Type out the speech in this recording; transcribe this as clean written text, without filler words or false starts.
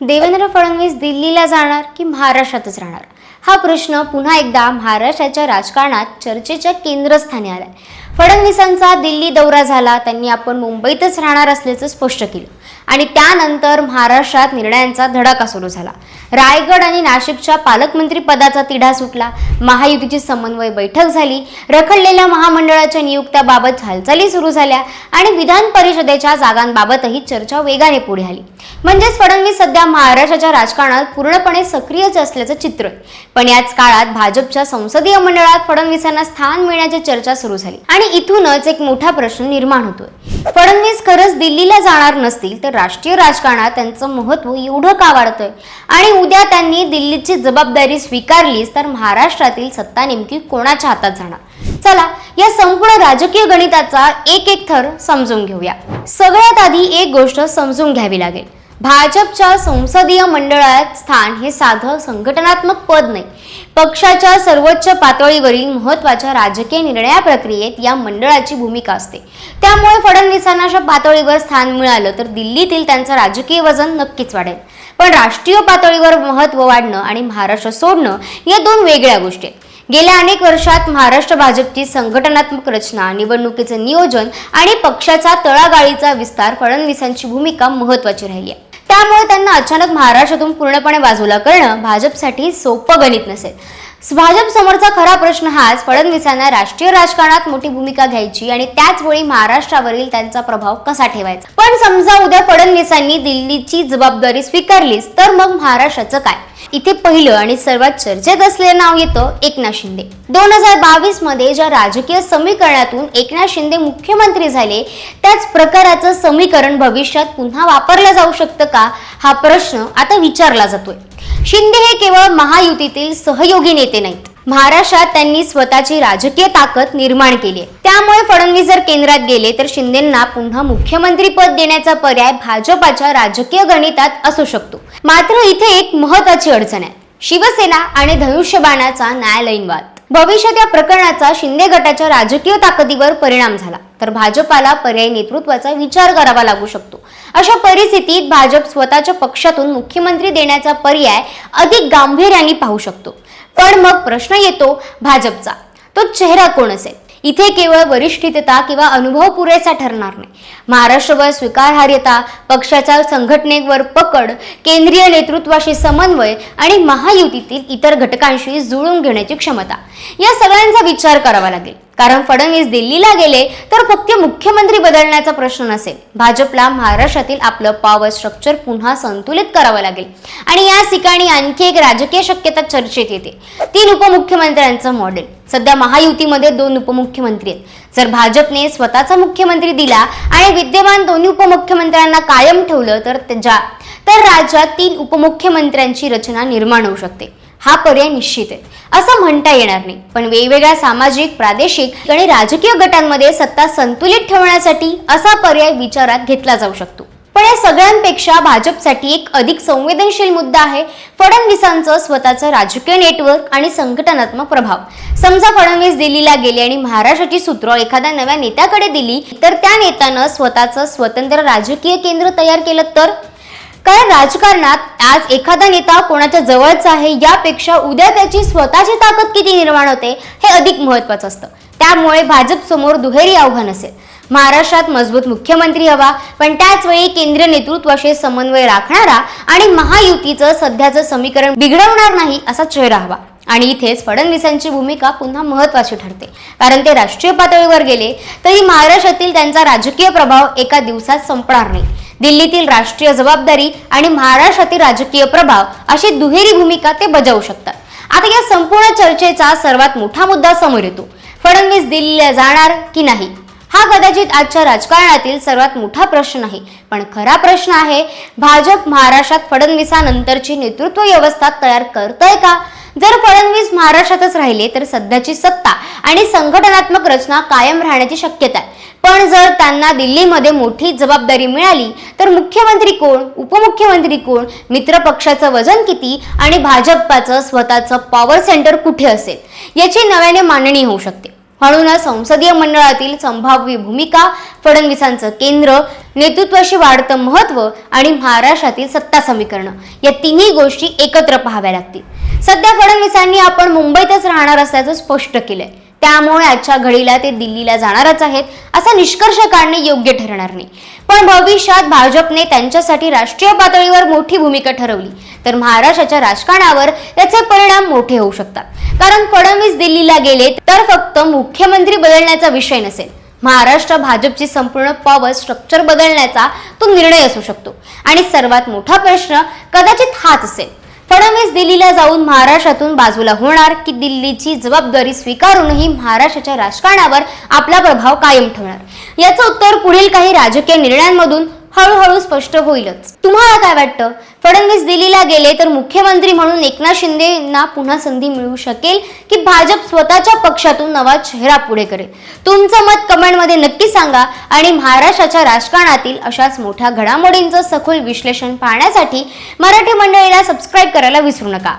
देवेंद्र फडणवीस दिल्लीला जाणार की महाराष्ट्रातच राहणार? हा प्रश्न पुन्हा एकदा महाराष्ट्राच्या राजकारणात चर्चेच्या केंद्रस्थानी आलाय. फडणवीसांचा दिल्ली दौरा झाला, त्यांनी आपण मुंबईतच राहणार असल्याचं स्पष्ट केलं आणि त्यानंतर महाराष्ट्रात निर्णयांचा धडाका सुरू झाला. रायगड आणि नाशिकच्या पालकमंत्री पदाचा तिढा सुटला, महायुतीची समन्वय बैठक झाली, रखडलेल्या महामंडळाच्या नियुक्त्याबाबत हालचाली सुरू झाल्या आणि विधान परिषदेच्या जागांबाबतही चर्चा वेगाने पुढे आली. म्हणजेच फडणवीस सध्या महाराष्ट्राच्या राजकारणात पूर्णपणे सक्रियच असल्याचं चित्र आहे. पण याच काळात भाजपच्या संसदीय मंडळात फडणवीसांना स्थान मिळण्याची चर्चा सुरू झाली आणि इथूनच एक मोठा प्रश्न निर्माण होतोय. फडणवीस खरंच दिल्लीला जाणार नसतील तर राष्ट्रीय राजकारणात त्यांचं महत्त्व एवढं का वाढतंय आणि उद्या त्यांनी दिल्लीची जबाबदारी स्वीकारलीच तर महाराष्ट्रातील सत्ता नेमकी कोणाच्या हातात जाणार? चला या संपूर्ण राजकीय गणिताचा एक एक थर समजून घेऊया. सगळ्यात आधी एक गोष्ट समजून घ्यावी लागेल. भाजपच्या संसदीय मंडळात स्थान हे साधं संघटनात्मक पद नाही. पक्षाच्या सर्वोच्च पातळीवरील महत्त्वाच्या राजकीय निर्णय प्रक्रियेत या मंडळाची भूमिका असते. त्यामुळे फडणवीसांना अशा पातळीवर स्थान मिळालं तर दिल्लीतील त्यांचं राजकीय वजन नक्कीच वाढेल. पण राष्ट्रीय पातळीवर महत्त्व वाढणं आणि महाराष्ट्र सोडणं या दोन वेगळ्या गोष्टी आहेत. गेल्या अनेक वर्षात महाराष्ट्र भाजपची संघटनात्मक रचना, निवडणुकीचे नियोजन आणि पक्षाचा तळागाळीचा विस्तार फडणवीसांची भूमिका महत्त्वाची राहिली आहे. त्यामुळे त्यांना अचानक महाराष्ट्रातून पूर्णपणे बाजूला करणं भाजपसाठी सोपं गणित नसेल. भाजप समोरचा खरा प्रश्न हाच, फडणवीसांना राष्ट्रीय राजकारणात मोठी भूमिका घ्यायची आणि त्याचवेळी महाराष्ट्रावरील त्यांचा प्रभाव कसा ठेवायचा. पण समजा उद्या फडणवीसांनी दिल्लीची जबाबदारी स्वीकारलीच तर मग महाराष्ट्राचं काय? इथे पहिलं आणि सर्वात चर्चेत असलेलं नाव येतं एकनाथ शिंदे. 2022 मध्ये ज्या राजकीय समीकरणातून एकनाथ शिंदे मुख्यमंत्री झाले त्याच प्रकाराचं समीकरण भविष्यात पुन्हा वापरलं जाऊ शकतं का, हा प्रश्न आता विचारला जातोय. शिंदे हे केवळ महायुतीतील सहयोगी नेते नाहीत. महाराष्ट्रात त्यांनी स्वतःची राजकीय ताकद निर्माण केली आहे. त्यामुळे फडणवीस जर केंद्रात गेले तर शिंदेंना पुन्हा मुख्यमंत्री पद देण्याचा पर्याय भाजपाच्या राजकीय गणितात असू शकतो. मात्र इथे एक महत्त्वाची अडचण आहे, शिवसेना आणि धनुष्यबाणाचा न्यायालयीन वाद. भविष्यात या प्रकरणाचा शिंदे गटाच्या राजकीय ताकदीवर परिणाम झाला तर भाजपाला पर्यायी नेतृत्वाचा विचार करावा लागू शकतो. अशा परिस्थितीत भाजप स्वतःच्या पक्षातून मुख्यमंत्री देण्याचा पर्याय अधिक गांभीर्याने पाहू शकतो. पण मग प्रश्न येतो भाजपचा, तो चेहरा कोण असेल? इथे केवळ वरिष्ठता किंवा अनुभव पुरेसा ठरणार नाही. महाराष्ट्रभर स्वीकारार्हता, पक्षाच्या संघटनेवर पकड, केंद्रीय नेतृत्वाशी समन्वय आणि महायुतीतील इतर घटकांशी जुळवून घेण्याची क्षमता, या सगळ्यांचा विचार करावा लागेल. कारण फडणवीस दिल्लीला गेले तर फक्त मुख्यमंत्री बदलण्याचा प्रश्न नसेल. भाजपला महाराष्ट्रातील आपलं पॉवर स्ट्रक्चर पुन्हा संतुलित करावं लागेल आणि या ठिकाणी आणखी एक राजकीय शक्यता चर्चेत येते, 3 उपमुख्यमंत्र्यांचं मॉडेल. सध्या महायुतीमध्ये 2 उपमुख्यमंत्री आहेत. जर भाजपने स्वतःचा मुख्यमंत्री दिला आणि विद्यमान 2 उपमुख्यमंत्र्यांना कायम ठेवलं तर राज्यात 3 उपमुख्यमंत्र्यांची रचना निर्माण होऊ शकते. हा पर्याय निश्चित आहे असं म्हणता येणार नाही, पण वेगवेगळ्या सामाजिक, प्रादेशिक आणि राजकीय गटांमध्ये सत्ता संतुलित ठेवण्यासाठी असा पर्याय विचारात घेतला जाऊ शकतो. पण या सगळ्यांपेक्षा भाजपसाठी एक अधिक संवेदनशील मुद्दा आहे फडणवीसांचं स्वतःचं राजकीय नेटवर्क आणि संघटनात्मक प्रभाव. समजा फडणवीस दिल्लीला गेले आणि महाराष्ट्राची सूत्र एखाद्या नव्या नेत्याकडे दिली तर त्या नेत्यानं स्वतःचं स्वतंत्र राजकीय केंद्र तयार केलं तर? कारण राजकारणात आज एखादा नेता कोणाच्या जवळचा आहे यापेक्षा उद्या त्याची स्वतःची ताकद किती निर्माण होते हे अधिक महत्त्वाचं असतं. त्यामुळे भाजप समोर दुहेरी आव्हान असेल. महाराष्ट्रात मजबूत मुख्यमंत्री हवा, पण त्याच वेळी केंद्रीय नेतृत्वाशी समन्वय राखणारा आणि महायुतीचं सध्याचं समीकरण बिघडवणार नाही असा चेहरा हवा. आणि इथेच फडणवीसांची भूमिका पुन्हा महत्त्वाची ठरते. कारण ते राष्ट्रीय पातळीवर गेले तरी महाराष्ट्रातील त्यांचा राजकीय प्रभाव एका दिवसात संपणार नाही. दिल्लीतील राष्ट्रीय जबाबदारी आणि महाराष्ट्रातील राजकीय प्रभाव अशी दुहेरी भूमिका ते बजावू शकतात. आता या संपूर्ण चर्चेचा सर्वात मोठा मुद्दा समोर येतो, फडणवीस दिल्लीला जाणार की नाही? हा कदाचित आजच्या राजकारणातील सर्वात मोठा प्रश्न आहे. पण खरा प्रश्न आहे, भाजप महाराष्ट्रात फडणवीसानंतरची नेतृत्व व्यवस्था तयार करतोय का? जर फडणवीस महाराष्ट्रातच राहिले तर सध्याची सत्ता आणि संघटनात्मक रचना कायम राहण्याची शक्यता आहे. पण जर त्यांना दिल्लीमध्ये मोठी जबाबदारी मिळाली तर मुख्यमंत्री कोण, उपमुख्यमंत्री कोण, मित्र पक्षाचं वजन किती आणि भाजपचं स्वतःचं पॉवर सेंटर कुठे असेल याची नव्याने मांडणी होऊ शकते. म्हणूनच संसदीय मंडळातील संभाव्य भूमिका, फडणवीसांचं केंद्र, नेतृत्वाशी वाढतं महत्त्व आणि महाराष्ट्रातील सत्ता समीकरण या तिन्ही गोष्टी एकत्र पाहाव्या लागतील। सध्या फडणवीसांनी आपण मुंबईतच राहणार असल्याचं स्पष्ट केलंय, त्यामुळे आजच्या घडीला ते दिल्लीला जाणारच आहेत असा निष्कर्ष काढणे योग्य ठरणार नाही। पण भविष्यात भाजपने त्यांच्यासाठी राष्ट्रीय पातळीवर मोठी भूमिका ठरवली तर महाराष्ट्राच्या राजकारणावर त्याचे परिणाम मोठे होऊ शकतात। कारण फडणवीस दिल्लीला गेले तर फक्त मुख्यमंत्री बदलण्याचा विषय नसेल, महाराष्ट्र भाजपची संपूर्ण पॉवर स्ट्रक्चर बदलण्याचा तो निर्णय असू शकतो। आणि सर्वात मोठा प्रश्न कदाचित हाच असेल, फडणवीस दिल्लीला जाऊन महाराष्ट्रातून बाजूला होणार की दिल्लीची जबाबदारी स्वीकारूनही महाराष्ट्राच्या राजकारणावर आपला प्रभाव कायम ठेवणार? याचं उत्तर पुढील काही राजकीय निर्णयांमधून हळूहळू स्पष्ट होईलच। तुम्हाला काय वाटतं? फडणवीस दिल्लीला गेले तर मुख्यमंत्री म्हणून एकनाथ शिंदेंना पुन्हा संधी मिळू शकेल की भाजप स्वतःच्या पक्षातून नवा चेहरा पुढे करेल? तुमचं मत कमेंटमध्ये नक्की सांगा आणि महाराष्ट्राच्या राजकारणातील अशाच मोठ्या घडामोडींचं सखोल विश्लेषण पाहण्यासाठी मराठी मंडळीला सबस्क्राईब करायला विसरू नका।